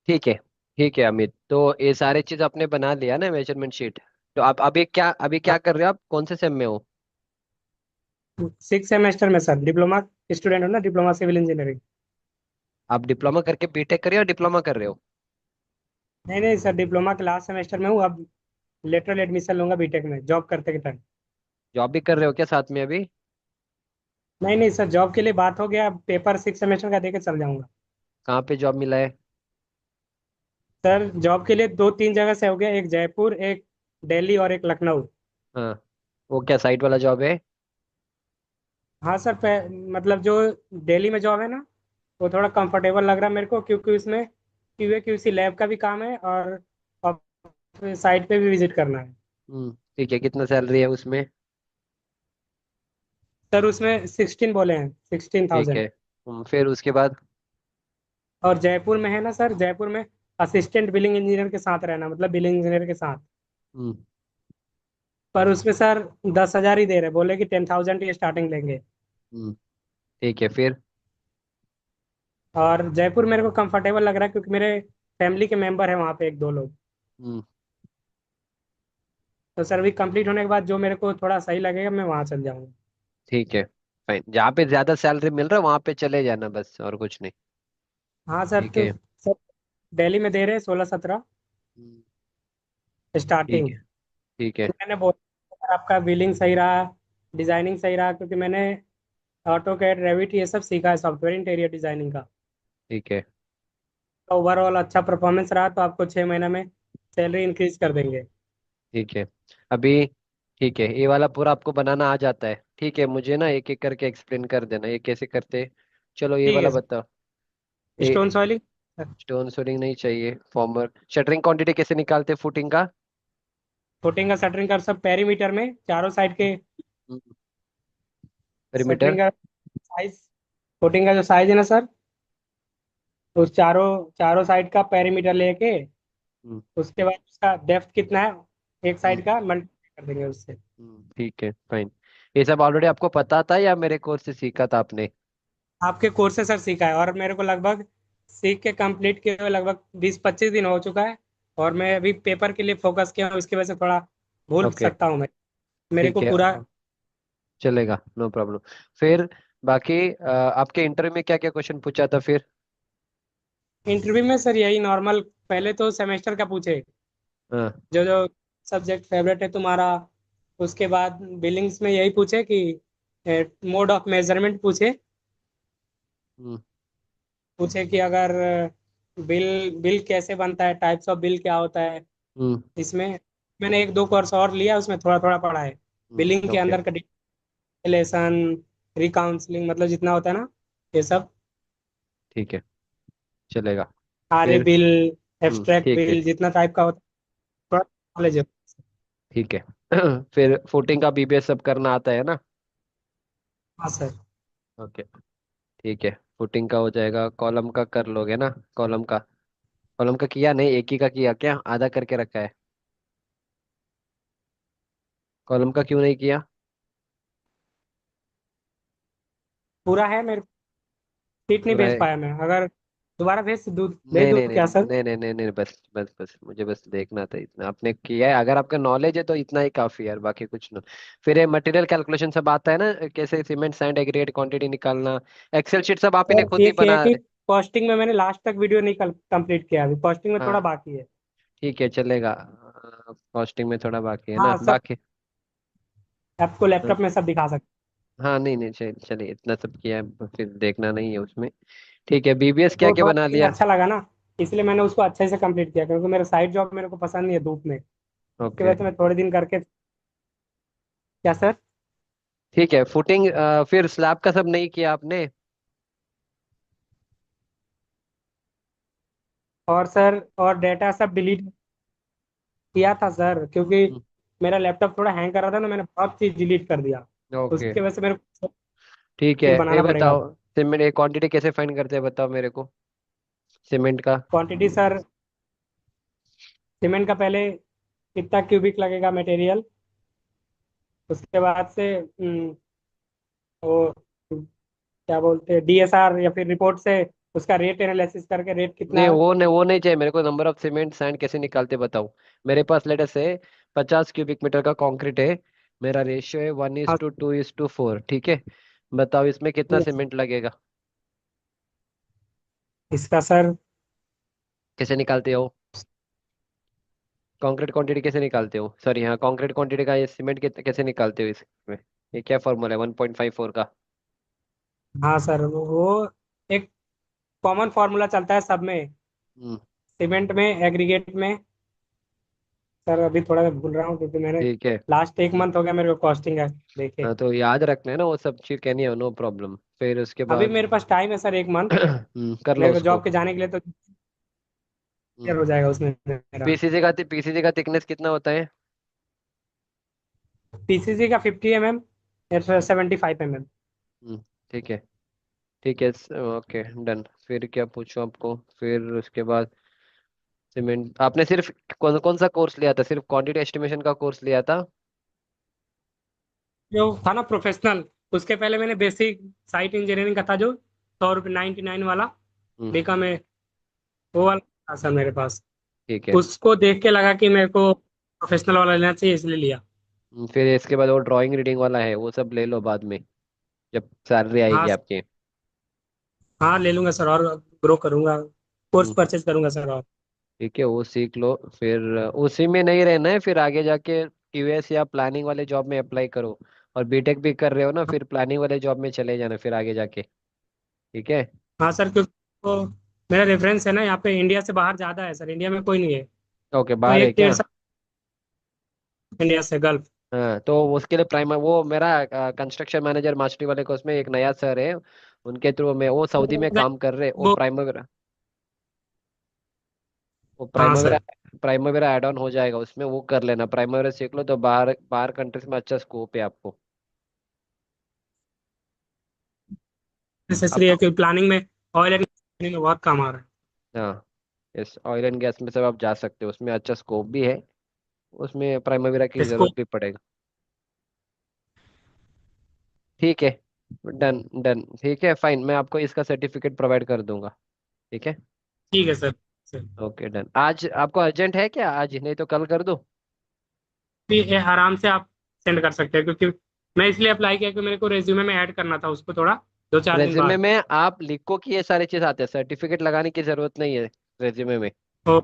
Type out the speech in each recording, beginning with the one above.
ठीक है। ठीक है अमित, तो ये सारे चीज आपने बना लिया ना मेजरमेंट शीट। तो आप अभी क्या कर रहे हो, आप कौन से सेम में हो? सिक्स सेमेस्टर में सर, डिप्लोमा स्टूडेंट हो ना, डिप्लोमा सिविल इंजीनियरिंग। आप डिप्लोमा करके बीटेक कर रहे हो या डिप्लोमा कर रहे हो? नहीं नहीं सर, डिप्लोमा के लास्ट सेमेस्टर में हूँ अब। लेटरल एडमिशन लूंगा बीटेक में जॉब करते के टाइम। जॉब भी कर रहे हो क्या साथ में अभी? नहीं नहीं सर, जॉब के लिए बात हो गया, पेपर सिक्स सेमेस्टर का दे के चल जाऊंगा। कहाँ पे जॉब मिला है? सर जॉब के लिए दो तीन जगह से हो गया, एक जयपुर, एक दिल्ली और एक लखनऊ। हाँ। वो क्या साइट वाला जॉब है? हाँ सर, मतलब जो दिल्ली में जॉब है ना, वो थोड़ा कंफर्टेबल लग रहा है मेरे को, क्योंकि उसमें क्यूए क्यूसी लैब का भी काम है और साइट पे भी विजिट करना है। ठीक है, कितना सैलरी है उसमें? सर उसमें 16 बोले हैं, सिक्सटीन ठीक थाउजेंड है। फिर उसके बाद? और जयपुर में है ना सर, जयपुर में असिस्टेंट बिलिंग इंजीनियर के साथ रहना, मतलब बिलिंग इंजीनियर के साथ। हम्म। पर उसमें सर 10,000 ही दे रहे, बोले कि 10,000 ही स्टार्टिंग लेंगे। हम्म, ठीक है फिर। और जयपुर मेरे को कंफर्टेबल लग रहा है, क्योंकि मेरे फैमिली के मेंबर है वहाँ पे एक दो लोग। हम्म। तो सर्विस कंप्लीट होने के बाद जो मेरे को थोड़ा सही लगेगा, मैं वहाँ चल जाऊँगा। ठीक है। फाइन, जहाँ पे ज्यादा सैलरी मिल रहा है वहां पे चले जाना, बस और कुछ नहीं। हाँ सर, ठीक तो है। सर दिल्ली में दे रहे 16-17 हम्म, ठीक स्टार्टिंग। है। ठीक है। तो मैंने बोला सर, आपका बिलिंग सही रहा, डिजाइनिंग सही रहा, क्योंकि मैंने ऑटो कैड, रेविट ये सब सीखा है, सॉफ्टवेयर इंटीरियर डिजाइनिंग का। ठीक है। तो ओवरऑल अच्छा परफॉर्मेंस रहा तो आपको 6 महीने में सैलरी इंक्रीज कर देंगे। ठीक है। अभी ठीक है, ये वाला पूरा आपको बनाना आ जाता है? ठीक है, मुझे ना एक एक करके एक्सप्लेन कर देना ये कैसे करते हैं। चलो ये ठीक वाला है सर। बताओ। ये स्टोन सॉइलिंग। स्टोन सोलिंग नहीं चाहिए, फॉर्मर शटरिंग क्वांटिटी कैसे निकालते हैं फुटिंग का? फुटिंग का शटरिंग का सब पेरीमीटर में चारों साइड के पेरीमीटर। शटरिंग का साइज, फुटिंग का जो साइज है ना सर, उस चारों चारों साइड का पेरीमीटर लेके, उसके बाद उसका डेप्थ कितना है एक साइड का मल्टीप्लाई कर देंगे उससे। ठीक है फाइन। ये सब ऑलरेडी आपको पता था या मेरे कोर्स से सीखा था आपने? आपके कोर्स से सर सीखा है, और मेरे को लगभग सीख के कंप्लीट किए हुए लगभग 20-25 दिन हो चुका है। और मैं अभी पेपर के लिए फोकस किया हूँ, इसकी वजह से थोड़ा भूल ओके। सकता हूँ मैं। मेरे ठीक को है, पूरा। चलेगा, नो प्रॉब्लम। फिर बाकी आपके इंटरव्यू में क्या क्या क्वेश्चन पूछा था फिर? इंटरव्यू में सर यही नॉर्मल, पहले तो सेमेस्टर का पूछे, हाँ। जो जो सब्जेक्ट फेवरेट है तुम्हारा। उसके बाद बिलिंग्स में यही पूछे कि मोड ऑफ मेजरमेंट पूछे। हम्म। पूछे कि अगर बिल बिल कैसे बनता है, टाइप्स ऑफ बिल क्या होता है हम्म। इसमें। मैंने एक दो कोर्स और लिया, उसमें थोड़ा थोड़ा पढ़ा है। बिलिंग के ओके। अंदर का डिलेशन, रिकाउंसलिंग, मतलब जितना होता है ना ये सब, ठीक है, चलेगा। आर फिर बिल, एब्स्ट्रैक्ट ठीक है। बिल, जितना टाइप का होता है थोड़ा नॉलेज है। ठीक है। फिर फुटिंग का बीबीएस सब करना आता है ना? हाँ सर। ओके। ठीक है, फुटिंग का हो जाएगा, कॉलम का कर लोगे ना? कॉलम का, कॉलम का किया नहीं, एक ही का किया क्या, आधा करके रखा है? कॉलम का क्यों नहीं किया? पूरा है मेरे, सीट नहीं पूरा भेज है? पाया मैं, अगर दोबारा भेज नहीं दूँ नहीं नहीं क्या सर? नहीं नहीं नहीं नहीं, बस बस बस, मुझे बस देखना था, इतना आपने किया है, अगर आपका नॉलेज है तो इतना ही काफी है यार, बाकी कुछ ना। फिर ये मटेरियल कैलकुलेशन सब आता है ना, कैसे सीमेंट सैंड एग्रीगेट क्वांटिटी निकालना? एक्सेल शीट सब आप ही ने सर खुद ही एक ये है बना? कि कॉस्टिंग में मैंने लास्ट तक वीडियो नहीं कंप्लीट किया, अभी कॉस्टिंग में थोड़ा हाँ। बाकी है। ठीक है, चलेगा। कॉस्टिंग में थोड़ा बाकी है ना हाँ सब, बाकी। आपको हाँ। लैपटॉप में सब दिखा सकते हाँ, नहीं नहीं, चलिए इतना सब किया है, फिर देखना नहीं है उसमें। ठीक है, बीबीएस क्या तो क्या थोड़ा बना सीन लिया? अच्छा लगा ना, इसलिए मैंने उसको अच्छे से कंप्लीट किया, क्योंकि मेरा साइड जॉब मेरे को पसंद नहीं है धूप में। इसकी ओके। वजह से मैं थोड़े दिन करके। क्या सर? ठीक है, फुटिंग फिर स्लैब का सब नहीं किया आपने? और सर, और डेटा सब डिलीट किया था सर, क्योंकि मेरा लैपटॉप थोड़ा हैंग कर रहा था ना, मैंने बहुत चीज डिलीट कर दिया। ओके। उसकी वजह से मेरे को ठीक है, फिर ये बनाना पड़ेगा। बताओ, सीमेंट क्वांटिटी कैसे फाइंड करते हैं बताओ मेरे को, सीमेंट का। क्वांटिटी सर, सीमेंट का पहले कितना क्यूबिक लगेगा मटेरियल, उसके बाद से वो क्या बोलते हैं, डीएसआर या फिर रिपोर्ट से उसका रेट एनालिसिस करके रेट कितना नहीं है। वो नहीं चाहिए मेरे को। नंबर ऑफ सीमेंट सैंड कैसे निकालते बताओ। मेरे पास लेटर से 50 क्यूबिक मीटर का कंक्रीट है। मेरा रेशियो है 1:2:4, ठीक है। बताओ इसमें कितना हाँ, सीमेंट लगेगा। इसका सर कैसे निकालते हो। कंक्रीट क्वांटिटी कैसे निकालते हो, सॉरी हाँ, कंक्रीट क्वांटिटी का ये सीमेंट कैसे निकालते हो इसमें। ये क्या फॉर्मूला है 1.54 का। हाँ सर, वो एक कॉमन फार्मूला चलता है सब में, हम्म। सीमेंट में, एग्रीगेट में। सर अभी थोड़ा मैं भूल रहा हूँ क्योंकि मैंने ठीक है। लास्ट एक मंथ हो गया मेरे को कॉस्टिंग है देखे। हाँ तो याद रखना है ना वो सब चीज, कहनी है नो प्रॉब्लम। फिर उसके अभी बाद मेरे पास टाइम है सर, एक मंथ कर लो मेरे को उसको। जॉब के जाने के लिए, तो क्लियर हो जाएगा उसमें मेरा। पीसीसी का थिकनेस कितना होता है। पीसीसी का 50 mm, 75 mm। हम्म, ठीक है। ठीक है। Okay done. फिर क्या पूछूं आपको, फिर उसके बाद सीमेंट आपने सिर्फ कौन कौन सा कोर्स लिया था, सिर्फ क्वांटिटी एस्टिमेशन का कोर्स लिया था। जो था ना प्रोफेशनल, उसके पहले मैंने बेसिक साइट इंजीनियरिंग का था, जो 100 रुपये 99 वाला हम्म, बीका में, वो वाला था सर मेरे पास। ठीक है। उसको देख के लगा कि मेरे को प्रोफेशनल वाला लेना चाहिए, इसलिए लिया। फिर इसके बाद वो ड्राइंग रीडिंग वाला है, वो सब ले लो बाद में जब सैलरी आएगी हाँ आपकी। हाँ, ले लूंगा सर, और ग्रो करूंगा, कोर्स हम्म, परचेज करूंगा सर। और ठीक है वो सीख लो। फिर उसी में नहीं रहना है, फिर आगे जाके क्यूएस या प्लानिंग वाले जॉब में अप्लाई करो। और बीटेक भी कर रहे हो ना, फिर प्लानिंग वाले जॉब में चले जाना फिर आगे जाके। ठीक है। हाँ सर, क्योंकि वो मेरा रेफरेंस है ना, यहाँ पे इंडिया से बाहर ज़्यादा है सर, इंडिया में कोई नहीं है। ओके तो बाहर है एक डेढ़ क्या। साल इंडिया से गल्फ। हाँ तो उसके लिए प्राइमर वो मेरा कंस्ट्रक्शन मैनेजर मास्टरी वाले कोर्स में एक नया सर है, उनके थ्रू मैं, वो सऊदी में काम कर रहे, वो वो प्राइमर, वो हाँ primer sir, primer add on हो जाएगा उसमें, वो कर लेना। प्राइमर सीख लो तो बाहर बाहर कंट्रीज में अच्छा स्कोप है आपको। अब नेसेसरी है कि प्लानिंग में, ऑयल एंड में बहुत काम आ रहा है। हाँ, इस ऑयल एंड गैस में सब आप जा सकते हो, उसमें अच्छा स्कोप भी है। उसमें प्राइमरी की इसको जरूरत भी पड़ेगा। ठीक है। डन डन, ठीक है फाइन, मैं आपको इसका सर्टिफिकेट प्रोवाइड कर दूंगा। ठीक है। ठीक है सर। Okay done. आज आपको अर्जेंट है क्या, आज नहीं तो कल कर दूं। भी ये आराम से आप सेंड कर सकते हैं, क्योंकि मैं इसलिए अप्लाई किया कि मेरे को रेज्यूमे में ऐड करना था उसको थोड़ा, 2-4 दिन रेज्यूमे बाद। में आप लिखो कि ये सारे चीज आते हैं, सर्टिफिकेट लगाने की जरूरत नहीं है रेज्यूमे में। तो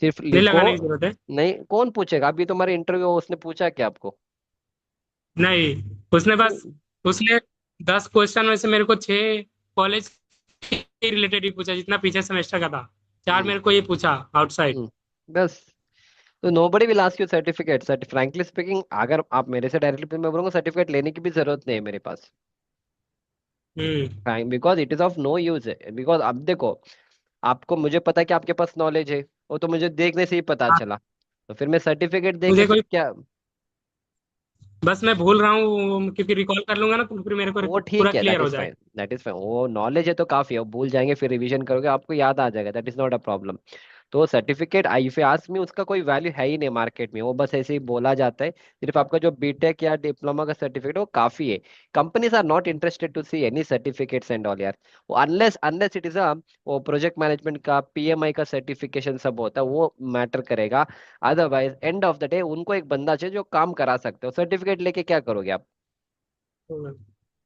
सिर्फ नहीं लिखो। लगाने की जरूरत है। नहीं कौन पूछेगा, अभी तुम्हारे इंटरव्यू उसने पूछा क्या आपको। नहीं, उसने बस, उसने 10 क्वेश्चन में से मेरे को 6 कॉलेज के रिलेटेड ही पूछा, जितना पीछे सेमेस्टर का था। 4 हम्म मेरे को ये पूछा आउटसाइड। बस। तो nobody will ask you certificate, frankly speaking अगर आप मेरे से डायरेक्टली, मैं बोलूंगा सर्टिफिकेट लेने की भी जरूरत नहीं है मेरे पास। Hmm. Because it is of no use है, बिकॉज अब देखो, आपको, मुझे पता है कि आपके पास नॉलेज है, वो तो मुझे देखने से ही पता हाँ, चला। तो फिर मैं सर्टिफिकेट दे के मुझे फिर कोई, क्या। बस मैं भूल रहा हूँ क्योंकि रिकॉल कर लूंगा ना, तो फिर मेरे को वो पूरा ठीक है, क्लियर दैट हो इज जाएगा। फाइन, दैट इज फाइन, वो नॉलेज है तो काफी है, वो भूल जाएंगे फिर रिवीजन करोगे आपको याद आ जाएगा, that is not a problem. तो certificate I if ask me, उसका कोई वैल्यू है ही नहीं मार्केट में, वो बस ऐसे ही बोला जाता है। सिर्फ आपका जो बीटेक या डिप्लोमा का सर्टिफिकेट वो काफी है। Companies are not interested to see any certificates and all यार। वो unless unless it is uh, वो प्रोजेक्ट मैनेजमेंट का पीएमआई का सर्टिफिकेशन सब होता है वो मैटर करेगा। Otherwise end of the day उनको एक बंदा चाहिए जो काम करा सकते हो, सर्टिफिकेट लेके क्या करोगे आप। हम्म,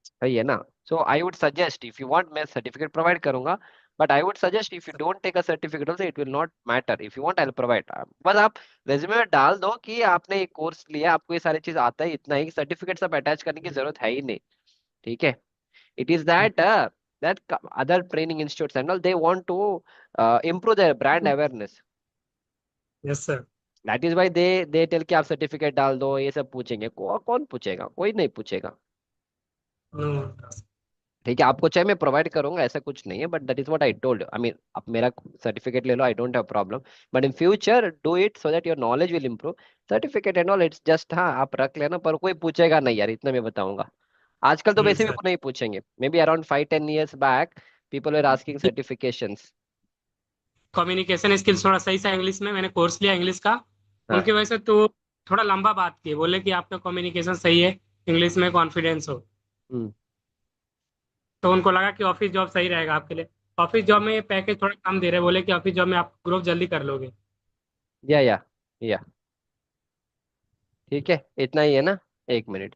सही है ना। So I would suggest if you want, मैं सर्टिफिकेट प्रोवाइड करूंगा। But I would suggest if you don't take a certificate also it will not matter, if you want I will provide. बस आप रेज्यूमे में डाल दो कि आपने एक कोर्स लिया, आपको ये सारी चीज आता है, इतना ही, सर्टिफिकेट सब अटैच करने की जरूरत है ही नहीं। ठीक है। It is that that other training institutes and all they want to improve their brand awareness. Yes sir. that is why they tell कि आप सर्टिफिकेट डाल दो, ये सब पूछेंगे, कौन पूछेगा, कोई नहीं पूछेगा। ठीक है, आपको चाहिए मैं प्रोवाइड करूंगा, ऐसा कुछ नहीं है, but that is what I told, I mean आप मेरा सर्टिफिकेट ले लो, I don't have problem. But in future do it so that your knowledge will improve. Certificate and all it's just, हाँ आप रख लेना, पर कोई पूछेगा नहीं यार, इतना मैं बताऊंगा। आजकल तो वैसे भी सर, नहीं पूछेंगे, maybe around 5-10 years back people are asking certifications. Communication skills थोड़ा सही सा इंग्लिश में, मैंने कोर्स लिया इंग्लिश का, हाँ। उनकी वजह से तो थोड़ा लंबा बात की, बोले कि आपका कम्युनिकेशन सही है, इंग्लिश में कॉन्फिडेंस हो। हम्म। तो उनको लगा कि ऑफिस जॉब सही रहेगा आपके लिए। ऑफिस जॉब में ये पैकेज थोड़ा कम दे रहे हैं, बोले कि ऑफिस जॉब में आप ग्रोथ जल्दी कर लोगे। या ठीक है, इतना ही है ना। 1 मिनट।